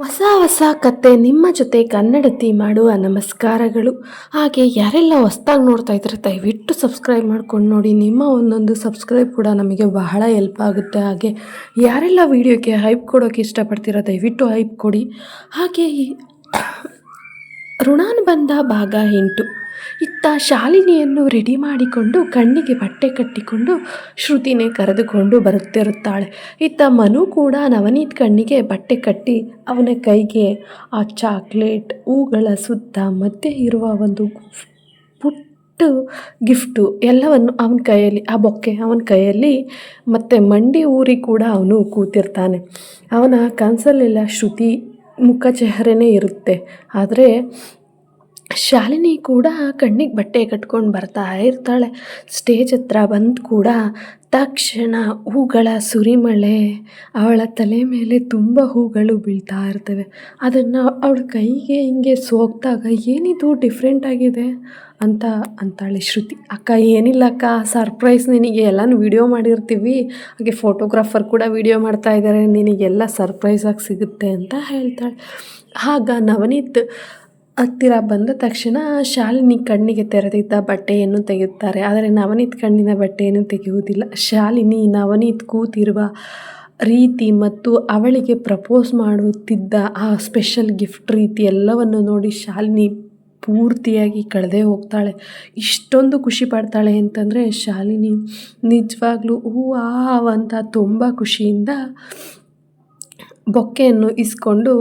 ಹೊಸ ಕತೆ ನಿಮ್ಮ ಜೊತೆ ಕನ್ನಡತಿ ಮಾಡುವ ನಮಸ್ಕಾರಗಳು. ಹಾಗೆ ಯಾರೆಲ್ಲ ಹೊಸ್ದಾಗಿ ನೋಡ್ತಾ ಇದ್ರೆ ದಯವಿಟ್ಟು ಸಬ್ಸ್ಕ್ರೈಬ್ ಮಾಡ್ಕೊಂಡು ನೋಡಿ. ನಿಮ್ಮ ಒಂದೊಂದು ಸಬ್ಸ್ಕ್ರೈಬ್ ಕೂಡ ನಮಗೆ ಬಹಳ ಹೆಲ್ಪ್ ಆಗುತ್ತೆ. ಹಾಗೆ ಯಾರೆಲ್ಲ ವಿಡಿಯೋಕ್ಕೆ ಹೈಪ್ ಕೊಡೋಕ್ಕೆ ಇಷ್ಟಪಡ್ತೀರೋ ದಯವಿಟ್ಟು ಹೈಪ್ ಕೊಡಿ. ಹಾಗೆ ಈ ಋಣಾನುಬಂಧ ಭಾಗ 8. ಇತ್ತ ಶಾಲಿನಿಯನ್ನು ರೆಡಿ ಮಾಡಿಕೊಂಡು ಕಣ್ಣಿಗೆ ಬಟ್ಟೆ ಕಟ್ಟಿಕೊಂಡು ಶ್ರುತಿನೇ ಕರೆದುಕೊಂಡು ಬರುತ್ತಿರುತ್ತಾಳೆ. ಇತ್ತ ಮನು ಕೂಡ ನವನೀತ್ ಕಣ್ಣಿಗೆ ಬಟ್ಟೆ ಕಟ್ಟಿ ಅವನ ಕೈಗೆ ಆ ಚಾಕ್ಲೇಟ್ ಹೂಗಳ ಸುತ್ತ ಮಧ್ಯೆ ಇರುವ ಒಂದು ಪುಟ್ಟ ಗಿಫ್ಟು ಎಲ್ಲವನ್ನು ಅವನ ಕೈಯಲ್ಲಿ, ಆ ಬೊಕ್ಕೆ ಅವನ ಕೈಯಲ್ಲಿ ಮತ್ತು ಮಂಡಿ ಊರಿ ಕೂಡ ಅವನು ಕೂತಿರ್ತಾನೆ. ಅವನ ಕನಸಲ್ಲೆಲ್ಲ ಶ್ರುತಿ ಮುಖ ಚೆಹರೆನೇ ಇರುತ್ತೆ. ಆದರೆ ಶಾಲಿನಿ ಕೂಡ ಕಣ್ಣಿಗೆ ಬಟ್ಟೆ ಕಟ್ಕೊಂಡು ಬರ್ತಾ ಇರ್ತಾಳೆ. ಸ್ಟೇಜ್ ಹತ್ರ ಬಂದು ಕೂಡ ತಕ್ಷಣ ಹೂಗಳ ಸುರಿಮಳೆ ಅವಳ ತಲೆ ಮೇಲೆ ತುಂಬ ಹೂಗಳು ಬೀಳ್ತಾ ಇರ್ತವೆ. ಅದನ್ನು ಅವಳ ಕೈಗೆ ಹಿಂಗೆ ಸೋಕಿದಾಗ ಏನಿದು ಡಿಫ್ರೆಂಟ್ ಆಗಿದೆ ಅಂತ ಅಂತಾಳೆ ಶ್ರುತಿ. ಅಕ್ಕ ಏನಿಲ್ಲ ಅಕ್ಕ, ಸರ್ಪ್ರೈಸ್, ನಿನಗೆ ಎಲ್ಲನೂ ವೀಡಿಯೋ ಮಾಡಿರ್ತೀವಿ, ಹಾಗೆ ಫೋಟೋಗ್ರಾಫರ್ ಕೂಡ ವೀಡಿಯೋ ಮಾಡ್ತಾ ಇದ್ದಾರೆ, ನಿನಗೆಲ್ಲ ಸರ್ಪ್ರೈಸಾಗಿ ಸಿಗುತ್ತೆ ಅಂತ ಹೇಳ್ತಾಳೆ. ಆಗ ನವನೀತ್ ಹತ್ತಿರ ಬಂದ ತಕ್ಷಣ ಶಾಲಿನಿ ಕಣ್ಣಿಗೆ ತೆರೆದಿದ್ದ ಬಟ್ಟೆಯನ್ನು ತೆಗೆಯುತ್ತಾರೆ. ಆದರೆ ನವನೀತ್ ಕಣ್ಣಿನ ಬಟ್ಟೆಯನ್ನು ತೆಗೆಯುವುದಿಲ್ಲ. ಶಾಲಿನಿ ನವನೀತ್ ಕೂತಿರುವ ರೀತಿ ಮತ್ತು ಅವಳಿಗೆ ಪ್ರಪೋಸ್ ಮಾಡುತ್ತಿದ್ದ ಆ ಸ್ಪೆಷಲ್ ಗಿಫ್ಟ್ ರೀತಿ ಎಲ್ಲವನ್ನು ನೋಡಿ ಶಾಲಿನಿ ಪೂರ್ತಿಯಾಗಿ ಕಳೆದೇ ಹೋಗ್ತಾಳೆ. ಇಷ್ಟೊಂದು ಖುಷಿ ಪಡ್ತಾಳೆ ಅಂತಂದರೆ ಶಾಲಿನಿ ನಿಜವಾಗ್ಲೂ ಅಂತ ತುಂಬ ಖುಷಿಯಿಂದ ಬೊಕ್ಕೆಯನ್ನು ಇಸ್ಕೊಂಡು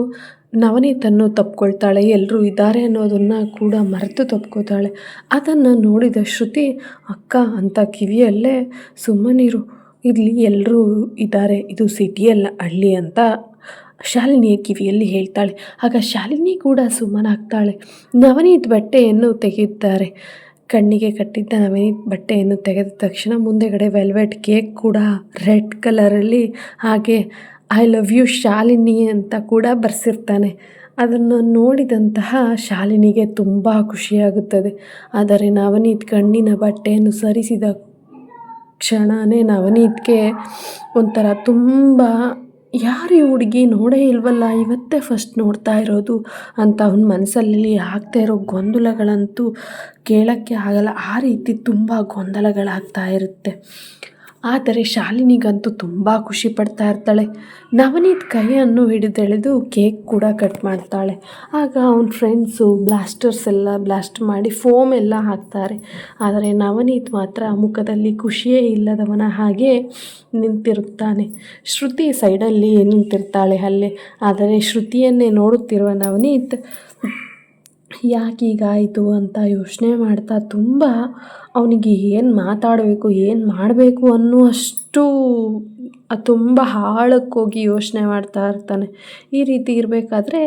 ನವನೀತನ್ನು ತಪ್ಕೊಳ್ತಾಳೆ. ಎಲ್ಲರೂ ಇದ್ದಾರೆ ಅನ್ನೋದನ್ನು ಕೂಡ ಮರೆತು ತಪ್ಕೋತಾಳೆ. ಅದನ್ನು ನೋಡಿದ ಶ್ರುತಿ ಅಕ್ಕ ಅಂತ ಕಿವಿಯಲ್ಲೇ ಸುಮ್ಮನಿರು, ಇಲ್ಲಿ ಎಲ್ಲರೂ ಇದ್ದಾರೆ, ಇದು ಸಿಟಿಯಲ್ಲ ಹಳ್ಳಿ ಅಂತ ಶಾಲಿನಿಯ ಕಿವಿಯಲ್ಲಿ ಹೇಳ್ತಾಳೆ. ಆಗ ಶಾಲಿನಿ ಕೂಡ ಸುಮ್ಮನಾಗ್ತಾಳೆ. ನವನೀತ್ ಬಟ್ಟೆಯನ್ನು ತೆಗೆಯುತ್ತಾರೆ. ಕಣ್ಣಿಗೆ ಕಟ್ಟಿದ್ದ ನವನೀತ್ ಬಟ್ಟೆಯನ್ನು ತೆಗೆದ ತಕ್ಷಣ ಮುಂದೆಗಡೆ ವೆಲ್ವೆಟ್ ಕೇಕ್ ಕೂಡ ರೆಡ್ ಕಲರಲ್ಲಿ, ಹಾಗೆ ಐ ಲವ್ ಯು ಶಾಲಿನಿ ಅಂತ ಕೂಡ ಬರೆಸಿರ್ತಾನೆ. ಅದನ್ನು ನೋಡಿದಂತಹ ಶಾಲಿನಿಗೆ ತುಂಬ ಖುಷಿಯಾಗುತ್ತದೆ. ಆದರೆ ನವನೀತ್ ಕಣ್ಣಿನ ಬಟ್ಟೆಯನ್ನು ಸರಿಸಿದ ಕ್ಷಣವೇ ನವನೀತ್ಗೆ ಒಂಥರ ತುಂಬ, ಯಾರು ಈ ಹುಡುಗಿ ನೋಡೇ ಇಲ್ವಲ್ಲ, ಇವತ್ತೇ ಫಸ್ಟ್ ನೋಡ್ತಾ ಇರೋದು ಅಂತ ಅವನ ಮನಸ್ಸಲ್ಲಿ ಆಗ್ತಾ ಇರೋ ಗೊಂದಲಗಳಂತೂ ಕೇಳೋಕ್ಕೆ ಆಗಲ್ಲ. ಆ ರೀತಿ ತುಂಬ ಗೊಂದಲಗಳಾಗ್ತಾ ಇರುತ್ತೆ. ಆದರೆ ಶಾಲಿನಿಗಂತೂ ತುಂಬ ಖುಷಿ ಪಡ್ತಾ ಇರ್ತಾಳೆ. ನವನೀತ್ ಕೈಯನ್ನು ಹಿಡಿದೆಳೆದು ಕೇಕ್ ಕೂಡ ಕಟ್ ಮಾಡ್ತಾಳೆ. ಆಗ ಅವನ ಫ್ರೆಂಡ್ಸು ಬ್ಲಾಸ್ಟರ್ಸ್ ಎಲ್ಲ ಬ್ಲಾಸ್ಟ್ ಮಾಡಿ ಫೋಮ್ ಎಲ್ಲ ಹಾಕ್ತಾರೆ. ಆದರೆ ನವನೀತ್ ಮಾತ್ರ ಮುಖದಲ್ಲಿ ಖುಷಿಯೇ ಇಲ್ಲದವನ ಹಾಗೆ ನಿಂತಿರುತ್ತಾನೆ. ಶ್ರುತಿ ಸೈಡಲ್ಲಿ ನಿಂತಿರ್ತಾಳೆ ಅಲ್ಲೇ. ಆದರೆ ಶ್ರುತಿಯನ್ನೇ ನೋಡುತ್ತಿರುವ ನವನೀತ್ ಯಾಕೀಗಾಯಿತು ಅಂತ ಯೋಚನೆ ಮಾಡ್ತಾ ತುಂಬ ಅವನಿಗೆ ಏನು ಮಾತಾಡಬೇಕು, ಏನು ಮಾಡಬೇಕು ಅನ್ನುವಷ್ಟು ತುಂಬ ಆಳಕ್ಕೋಗಿ ಯೋಚನೆ ಮಾಡ್ತಾ ಇರ್ತಾನೆ. ಈ ರೀತಿ ಇರಬೇಕಾದ್ರೆ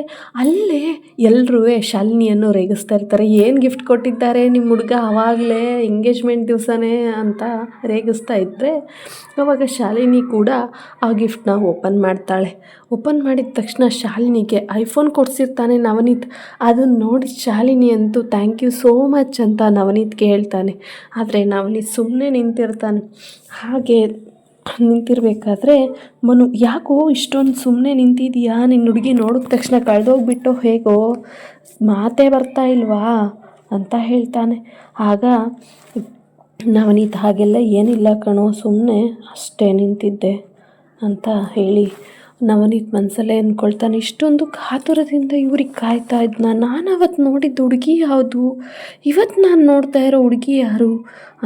ಅಲ್ಲೇ ಎಲ್ಲರೂ ಶಾಲಿನಿಯನ್ನು ರೇಗಿಸ್ತಾ ಇರ್ತಾರೆ. ಏನು ಗಿಫ್ಟ್ ಕೊಟ್ಟಿದ್ದಾರೆ ನಿಮ್ಮ ಹುಡುಗ, ಆವಾಗಲೇ ಎಂಗೇಜ್ಮೆಂಟ್ ದಿವಸನೇ ಅಂತ ರೇಗಿಸ್ತಾ ಇದ್ದರೆ ಆವಾಗ ಶಾಲಿನಿ ಕೂಡ ಆ ಗಿಫ್ಟನ್ನ ಓಪನ್ ಮಾಡ್ತಾಳೆ. ಓಪನ್ ಮಾಡಿದ ತಕ್ಷಣ ಶಾಲಿನಿಗೆ ಐಫೋನ್ ಕೊಡಿಸಿರ್ತಾನೆ ನವನೀತ್. ಅದನ್ನು ನೋಡಿ ಶಾಲಿನಿ ಅಂತೂ ಥ್ಯಾಂಕ್ ಯು ಸೋ ಮಚ್ ಅಂತ ನವನೀತ್ಗೆ ಹೇಳ್ತಾನೆ. ಆದರೆ ನವನೀತ್ ಸುಮ್ಮನೆ ನಿಂತಿರ್ತಾನೆ. ಹಾಗೆ ನಿಂತಿರಬೇಕಾದ್ರೆ ಮನು, ಯಾಕೋ ಇಷ್ಟೊಂದು ಸುಮ್ಮನೆ ನಿಂತಿದೀಯಾ, ನಿನ್ನ ಹುಡುಗಿ ನೋಡಿದ ತಕ್ಷಣ ಕಳೆದೋಗ್ಬಿಟ್ಟು ಹೇಗೋ, ಮಾತೇ ಬರ್ತಾ ಇಲ್ವಾ ಅಂತ ಹೇಳ್ತಾನೆ. ಆಗ ನವನೀತ್ ಹಾಗೆಲ್ಲ ಏನಿಲ್ಲ ಕಣೋ, ಸುಮ್ಮನೆ ಅಷ್ಟೇ ನಿಂತಿದ್ದೆ ಅಂತ ಹೇಳಿ ನವನೀತ್ ಮನಸ್ಸಲ್ಲೇ ಅಂದ್ಕೊಳ್ತಾನೆ. ಇಷ್ಟೊಂದು ಕಾತುರದಿಂದ ಇವ್ರಿಗೆ ಕಾಯ್ತಾ ಇದ್ನ, ನಾನು ಅವತ್ತು ನೋಡಿದ್ದು ಹುಡುಗಿ ಯಾವುದು, ಇವತ್ತು ನಾನು ನೋಡ್ತಾ ಇರೋ ಹುಡುಗಿ ಯಾರು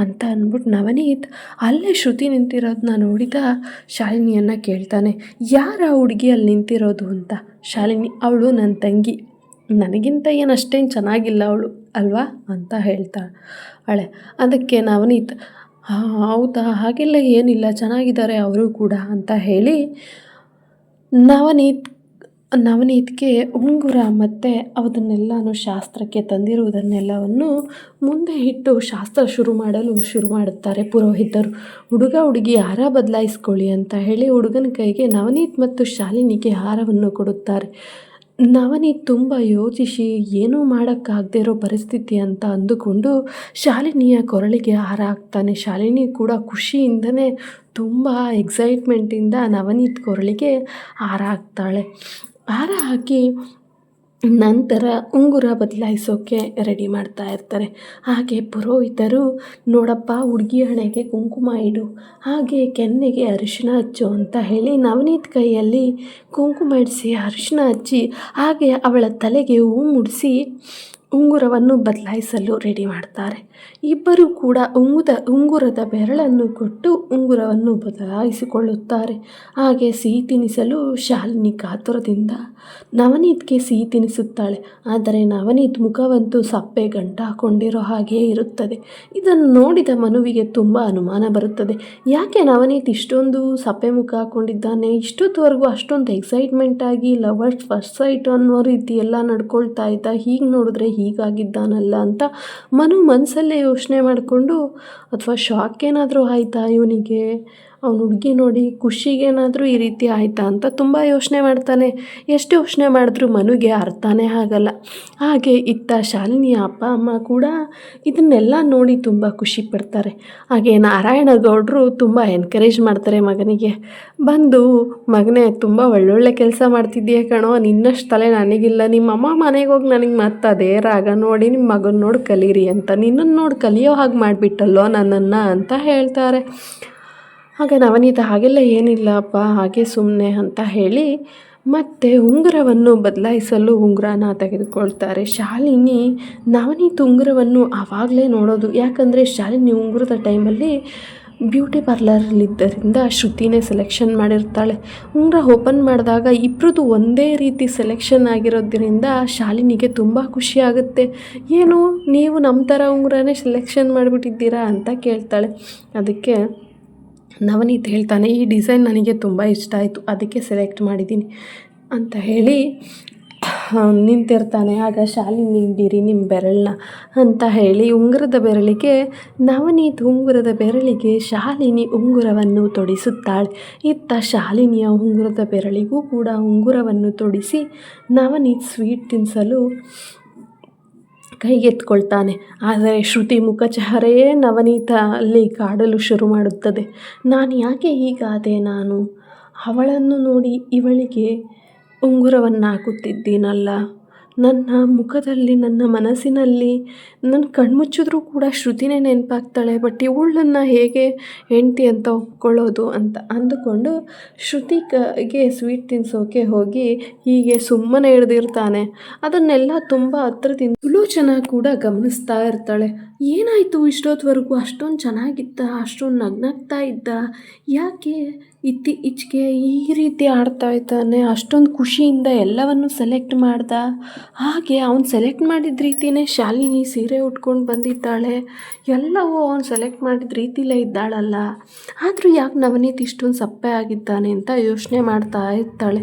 ಅಂತ ಅಂದ್ಬಿಟ್ಟು ನವನೀತ್ ಅಲ್ಲೇ ಶ್ರುತಿ ನಿಂತಿರೋದನ್ನ ನೋಡಿದ ಶಾಲಿನಿಯನ್ನು ಕೇಳ್ತಾನೆ, ಯಾರ ಹುಡುಗಿ ಅಲ್ಲಿ ನಿಂತಿರೋದು ಅಂತ. ಶಾಲಿನಿ, ಅವಳು ನನ್ನ ತಂಗಿ, ನನಗಿಂತ ಏನು ಅಷ್ಟೇನು ಚೆನ್ನಾಗಿಲ್ಲ ಅವಳು ಅಲ್ವಾ ಅಂತ ಹೇಳ್ತಾಳೆ. ಅದಕ್ಕೆ ನವನೀತ್, ಹೌದಾ, ಹಾಗೆಲ್ಲ ಏನಿಲ್ಲ, ಚೆನ್ನಾಗಿದ್ದಾರೆ ಅವರು ಕೂಡ ಅಂತ ಹೇಳಿ ನವನೀತ್ಗೆ ಉಂಗುರ ಮತ್ತು ಅದನ್ನೆಲ್ಲನೂ ಶಾಸ್ತ್ರಕ್ಕೆ ತಂದಿರುವುದನ್ನೆಲ್ಲವನ್ನು ಮುಂದೆ ಇಟ್ಟು ಶಾಸ್ತ್ರ ಶುರು ಮಾಡುತ್ತಾರೆ ಪುರೋಹಿತರು. ಹುಡುಗ ಹುಡುಗಿ ಹಾರ ಬದಲಾಯಿಸ್ಕೊಳ್ಳಿ ಅಂತ ಹೇಳಿ ಹುಡುಗನ ಕೈಗೆ ನವನೀತ್ ಮತ್ತು ಶಾಲಿನಿಗೆ ಹಾರವನ್ನು ಕೊಡುತ್ತಾರೆ. ನವನೀತ್ ತುಂಬ ಯೋಚಿಸಿ ಏನೂ ಮಾಡೋಕ್ಕಾಗದೇ ಇರೋ ಪರಿಸ್ಥಿತಿ ಅಂತ ಅಂದುಕೊಂಡು ಶಾಲಿನಿಯ ಕೊರಳಿಗೆ ಹಾರ ಹಾಕ್ತಾನೆ. ಶಾಲಿನಿ ಕೂಡ ಖುಷಿಯಿಂದನೇ ತುಂಬ ಎಕ್ಸೈಟ್ಮೆಂಟಿಂದ ನವನೀತ್ ಕೊರಳಿಗೆ ಹಾರ ಹಾಕ್ತಾಳೆ. ಹಾರ ಹಾಕಿ ನಂತರ ಉಂಗುರ ಬದಲಾಯಿಸೋಕ್ಕೆ ರೆಡಿ ಮಾಡ್ತಾ ಇರ್ತಾರೆ. ಹಾಗೆ ಪುರೋಹಿತರು, ನೋಡಪ್ಪ ಹುಡುಗಿ ಹಣೆಗೆ ಕುಂಕುಮ ಇಡು, ಹಾಗೆ ಕೆನ್ನೆಗೆ ಅರಿಶಿಣ ಹಚ್ಚು ಅಂತ ಹೇಳಿ ನವನೀತ್ ಕೈಯಲ್ಲಿ ಕುಂಕುಮ ಇಡಿಸಿ ಅರಿಶಿಣ ಹಚ್ಚಿ ಹಾಗೆ ಅವಳ ತಲೆಗೆ ಹೂ ಮುಡಿಸಿ ಉಂಗುರವನ್ನು ಬದಲಾಯಿಸಲು ರೆಡಿ ಮಾಡ್ತಾರೆ. ಇಬ್ಬರೂ ಕೂಡ ಉಂಗುರದ ಬೆರಳನ್ನು ಕೊಟ್ಟು ಉಂಗುರವನ್ನು ಬದಲಾಯಿಸಿಕೊಳ್ಳುತ್ತಾರೆ. ಹಾಗೆ ಸಿಹಿ ತಿನ್ನಿಸಲು ಶಾಲಿನಿ ಕಾತುರದಿಂದ ನವನೀತ್ಗೆ ಸಿಹಿ ತಿನ್ನಿಸುತ್ತಾಳೆ. ಆದರೆ ನವನೀತ್ ಮುಖವಂತೂ ಸಪ್ಪೆ ಗಂಟ ಹಾಕೊಂಡಿರೋ ಹಾಗೇ ಇರುತ್ತದೆ. ಇದನ್ನು ನೋಡಿದ ಮನುವಿಗೆ ತುಂಬ ಅನುಮಾನ ಬರುತ್ತದೆ. ಯಾಕೆ ನವನೀತ್ ಇಷ್ಟೊಂದು ಸಪ್ಪೆ ಮುಖ ಹಾಕ್ಕೊಂಡಿದ್ದಾನೆ, ಇಷ್ಟೊತ್ತವರೆಗೂ ಅಷ್ಟೊಂದು ಎಕ್ಸೈಟ್ಮೆಂಟ್ ಆಗಿ ಲವರ್ಸ್ ಫಸ್ಟ್ ಸೈಟ್ ಅನ್ನೋ ರೀತಿ ಎಲ್ಲ ನಡ್ಕೊಳ್ತಾ ಇದ್ದ, ಹೀಗೆ ನೋಡಿದ್ರೆ ಹೀಗಾಗಿದ್ದಾನಲ್ಲ ಅಂತ ಮನಸ್ಸಲ್ಲೇ ಯೋಚನೆ ಮಾಡಿಕೊಂಡು, ಅಥವಾ ಶಾಕ್ ಏನಾದರೂ ಆಯಿತಾ ಇವನಿಗೆ, ಅವನು ಹುಡುಗಿ ನೋಡಿ ಖುಷಿಗೇನಾದರೂ ಈ ರೀತಿ ಆಯಿತಾ ಅಂತ ತುಂಬ ಯೋಚನೆ ಮಾಡ್ತಾನೆ. ಎಷ್ಟು ಯೋಚನೆ ಮಾಡಿದ್ರೂ ಮನುಗೆ ಅರ್ಥನೇ ಆಗಲ್ಲ. ಹಾಗೆ ಇತ್ತ ಶಾಲಿನಿಯ ಅಪ್ಪ ಅಮ್ಮ ಕೂಡ ಇದನ್ನೆಲ್ಲ ನೋಡಿ ತುಂಬ ಖುಷಿ ಪಡ್ತಾರೆ. ಹಾಗೆ ನಾರಾಯಣಗೌಡರು ತುಂಬ ಎನ್ಕರೇಜ್ ಮಾಡ್ತಾರೆ ಮಗನಿಗೆ. ಬಂದು, ಮಗನೇ ತುಂಬ ಒಳ್ಳೊಳ್ಳೆ ಕೆಲಸ ಮಾಡ್ತಿದ್ದೀಯ ಕಣೋ, ನಿನ್ನಷ್ಟು ತಲೆ ನನಗಿಲ್ಲ, ನಿಮ್ಮಮ್ಮ ಮನೆಗೆ ಹೋಗಿ ನನಗೆ ಮತ್ತೆ ಅದೇ ರಾಗ ನೋಡಿ ನಿಮ್ಮ ಮಗನ ನೋಡಿ ಕಲೀರಿ ಅಂತ, ನಿನ್ನನ್ನು ನೋಡಿ ಕಲಿಯೋ ಹಾಗೆ ಮಾಡಿಬಿಟ್ಟಲ್ಲೋ ನನ್ನನ್ನು ಅಂತ ಹೇಳ್ತಾರೆ. ಆಗ ನವನೀತ ಹಾಗೆಲ್ಲ ಏನಿಲ್ಲಪ್ಪ, ಹಾಗೆ ಸುಮ್ಮನೆ ಅಂತ ಹೇಳಿ ಮತ್ತೆ ಉಂಗುರವನ್ನು ಬದಲಾಯಿಸಲು ಉಂಗುರನ ತೆಗೆದುಕೊಳ್ತಾರೆ. ಶಾಲಿನಿ ನವನೀತ್ ಉಂಗುರವನ್ನು ಆವಾಗಲೇ ನೋಡೋದು, ಯಾಕಂದರೆ ಶಾಲಿನಿ ಉಂಗುರದ ಟೈಮಲ್ಲಿ ಬ್ಯೂಟಿ ಪಾರ್ಲರಲ್ಲಿದ್ದರಿಂದ ಶ್ರುತಿನೇ ಸೆಲೆಕ್ಷನ್ ಮಾಡಿರ್ತಾಳೆ. ಉಂಗುರ ಓಪನ್ ಮಾಡಿದಾಗ ಇಬ್ಬರದು ಒಂದೇ ರೀತಿ ಸೆಲೆಕ್ಷನ್ ಆಗಿರೋದ್ರಿಂದ ಶಾಲಿನಿಗೆ ತುಂಬ ಖುಷಿಯಾಗುತ್ತೆ. ಏನು ನೀವು ನಮ್ಮ ಥರ ಉಂಗುರನೇ ಸೆಲೆಕ್ಷನ್ ಮಾಡಿಬಿಟ್ಟಿದ್ದೀರಾ ಅಂತ ಕೇಳ್ತಾಳೆ. ಅದಕ್ಕೆ ನವನೀತ್ ಹೇಳ್ತಾನೆ, ಈ ಡಿಸೈನ್ ನನಗೆ ತುಂಬ ಇಷ್ಟ ಆಯಿತು, ಅದಕ್ಕೆ ಸೆಲೆಕ್ಟ್ ಮಾಡಿದ್ದೀನಿ ಅಂತ ಹೇಳಿ ನಿಂತಿರ್ತಾನೆ. ಆಗ ಶಾಲಿನಿ ಹಿಡೀರಿ ನಿಮ್ಮ ಬೆರಳನ್ನ ಅಂತ ಹೇಳಿ ಉಂಗುರದ ಬೆರಳಿಗೆ ನವನೀತ್ ಉಂಗುರದ ಬೆರಳಿಗೆ ಶಾಲಿನಿ ಉಂಗುರವನ್ನು ತೊಡಿಸುತ್ತಾಳೆ. ಇತ್ತ ಶಾಲಿನಿಯ ಉಂಗುರದ ಬೆರಳಿಗೂ ಕೂಡ ಉಂಗುರವನ್ನು ತೊಡಿಸಿ ನವನೀತ್ ಸ್ವೀಟ್ ತಿನ್ನಿಸಲು ಕೈಗೆತ್ಕೊಳ್ತಾನೆ. ಆದರೆ ಶ್ರುತಿ ಮುಖಚಹರೆಯೇ ನವನೀತ ಅಲ್ಲಿ ಕಾಡಲು ಶುರು ಮಾಡುತ್ತದೆ. ನಾನು ಯಾಕೆ ಹೀಗಾದೆ, ನಾನು ಅವಳನ್ನು ನೋಡಿ ಇವಳಿಗೆ ಉಂಗುರವನ್ನು ಹಾಕುತ್ತಿದ್ದೀನಲ್ಲ, ನನ್ನ ಮುಖದಲ್ಲಿ ನನ್ನ ಮನಸ್ಸಿನಲ್ಲಿ ನನ್ನ ಕಣ್ಮುಚ್ಚಿದ್ರೂ ಕೂಡ ಶ್ರುತಿನೇ ನೆನಪಾಗ್ತಾಳೆ, ಬಟ್ ಇವಳನ್ನು ಹೇಗೆ ಹೆಂಡತಿ ಅಂತ ಒಪ್ಕೊಳ್ಳೋದು ಅಂತ ಅಂದುಕೊಂಡು ಶ್ರುತಿಗೆ ಸ್ವೀಟ್ ತಿನ್ನಿಸೋಕೆ ಹೋಗಿ ಹೀಗೆ ಸುಮ್ಮನೆ ಹಿಡ್ದಿರ್ತಾನೆ. ಅದನ್ನೆಲ್ಲ ತುಂಬ ಹತ್ರದಿಂದ ಸುಲೋಚನ ಕೂಡ ಗಮನಿಸ್ತಾ ಇರ್ತಾಳೆ. ಏನಾಯಿತು ಇಷ್ಟೊತ್ತವರೆಗೂ ಅಷ್ಟೊಂದು ಚೆನ್ನಾಗಿದ್ದ, ಅಷ್ಟೊಂದು ನಗ್ನಾಗ್ತಾ ಇದ್ದ, ಯಾಕೆ ಇತ್ತೀಚೆಗೆ ಈ ರೀತಿ ಆಡ್ತಾ ಇದ್ದಾನೆ, ಅಷ್ಟೊಂದು ಖುಷಿಯಿಂದ ಎಲ್ಲವನ್ನು ಸೆಲೆಕ್ಟ್ ಮಾಡ್ದ, ಹಾಗೆ ಅವ್ನು ಸೆಲೆಕ್ಟ್ ಮಾಡಿದ ರೀತಿಯೇ ಶಾಲಿನಿ ಸೀರೆ ಉಟ್ಕೊಂಡು ಬಂದಿದ್ದಾಳೆ, ಎಲ್ಲವೂ ಅವ್ನು ಸೆಲೆಕ್ಟ್ ಮಾಡಿದ ರೀತಿಲೇ ಇದ್ದಾಳಲ್ಲ, ಆದರೂ ಯಾಕೆ ನವನೀತ್ ಇಷ್ಟೊಂದು ಸಪ್ಪೆ ಆಗಿದ್ದಾನೆ ಅಂತ ಯೋಚನೆ ಮಾಡ್ತಾ ಇರ್ತಾಳೆ.